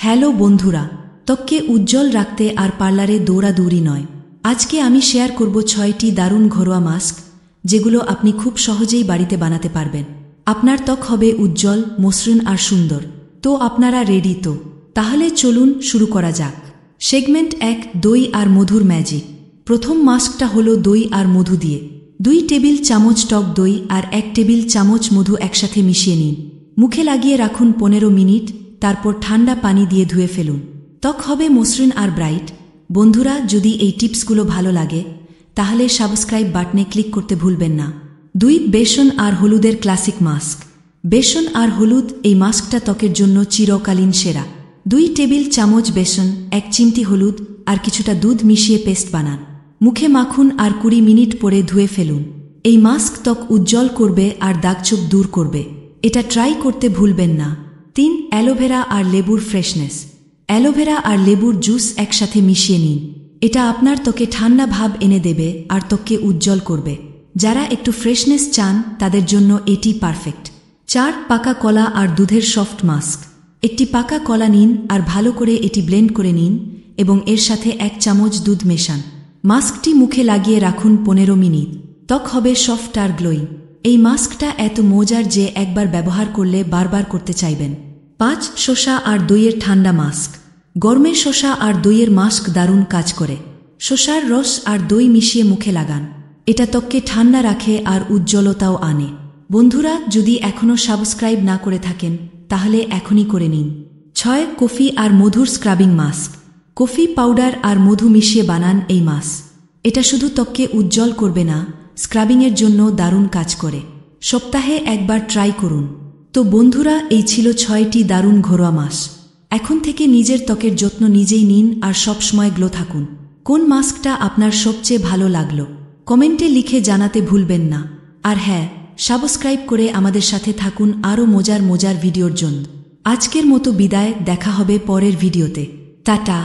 Hello বন্ধুরা, ত্বককে উজ্জ্বল রাখতে আর পার্লারে দৌড়াদৌড়ি নয়। আজকে আমি শেয়ার করব 6টি দারুণ ঘরোয়া মাস্ক, যেগুলো আপনি খুব সহজেই বাড়িতে বানাতে পারবেন। আপনার ত্বক হবে উজ্জ্বল, মসৃণ আর সুন্দর। তো আপনারা রেডি তো? তাহলে চলুন শুরু করা যাক। সেগমেন্ট 1, দই আর মধুর ম্যাজিক। প্রথম মাস্কটা হলো দই আর মধু দিয়ে। 2 টেবিল চামচ টক দই আর 1 টেবিল চামচ মধু একসাথে মিশিয়ে নিন। মুখে লাগিয়ে রাখুন 15 মিনিট, তারপর ঠান্ডা পানি দিয়ে ধুয়ে ফেলুন। ত্বক হবে মসৃণ আর ব্রাইট। বন্ধুরা, যদি এই টিপসগুলো ভালো লাগে তাহলে সাবস্ক্রাইব বাটনে ক্লিক করতে ভুলবেন না। 2, বেসন আর হলুদের ক্লাসিক মাস্ক। বেসন আর হলুদ এই মাস্কটা ত্বকের জন্য চিরকালীন সেরা। 2 টেবিল চামচ বেসন, 1 চিমটি হলুদ আর কিছুটা দুধ মিশিয়ে পেস্ট বানান। মুখে মাখুন আর 20 মিনিট পরে ধুয়ে ফেলুন। এই মাস্ক ত্বক উজ্জ্বল করবে আর দাগছোপ দূর করবে। এটা ট্রাই করতে ভুলবেন না। 3, অ্যালোভেরা আর লেবুর ফ্রেশনেস। অ্যালোভেরা আর লেবুর জুস একসাথে মিশিয়ে নিন। এটা আপনার ত্বকে ঠান্ডা ভাব এনে দেবে আর ত্বককে উজ্জ্বল করবে। যারা একটু ফ্রেশনেস চান তাদের জন্য এটি পারফেক্ট। 4, পাকা কলা আর দুধের সফট মাস্ক। একটি পাকা কলা নিন আর ভালো করে এটি ব্লেন্ড করে নিন এবং এর সাথে 1 চামচ দুধ মেশান। মাস্কটি মুখে লাগিয়ে রাখুন 15 মিনিট। ত্বক হবে সফট আর গ্লোয়িং। এই মাস্কটা এত মজার যে একবার ব্যবহার করলে বারবার করতে চাইবেন। 5, শসা আর দইয়ের ঠান্ডা মাস্ক। গরমে শসা আর দইয়ের মাস্ক দারুণ কাজ করে। শসার রস আর দই মিশিয়ে মুখে লাগান। এটা ত্বককে ঠান্ডা রাখে আর উজ্জ্বলতাও আনে। বন্ধুরা, যদি এখনও সাবস্ক্রাইব না করে থাকেন তাহলে এখনই করে নিন। 6, কফি আর মধুর স্ক্রাবিং মাস্ক। কফি পাউডার আর মধু মিশিয়ে বানান এই মাস্ক। এটা শুধু ত্বককে উজ্জ্বল করবে না, স্ক্রাবিংয়ের জন্য দারুণ কাজ করে। সপ্তাহে একবার ট্রাই করুন। তো বন্ধুরা, এই ছিল 6টি দারুণ ঘরোয়া মাস্ক। এখন থেকে নিজের ত্বকের যত্ন নিজেই নিন আর সবসময় গ্লো থাকুন। কোন মাস্কটা আপনার সবচেয়ে ভালো লাগলো কমেন্টে লিখে জানাতে ভুলবেন না। আর হ্যাঁ, সাবস্ক্রাইব করে আমাদের সাথে থাকুন আরও মজার ভিডিওর জন্য। আজকের মতো বিদায়, দেখা হবে পরের ভিডিওতে। টাটা।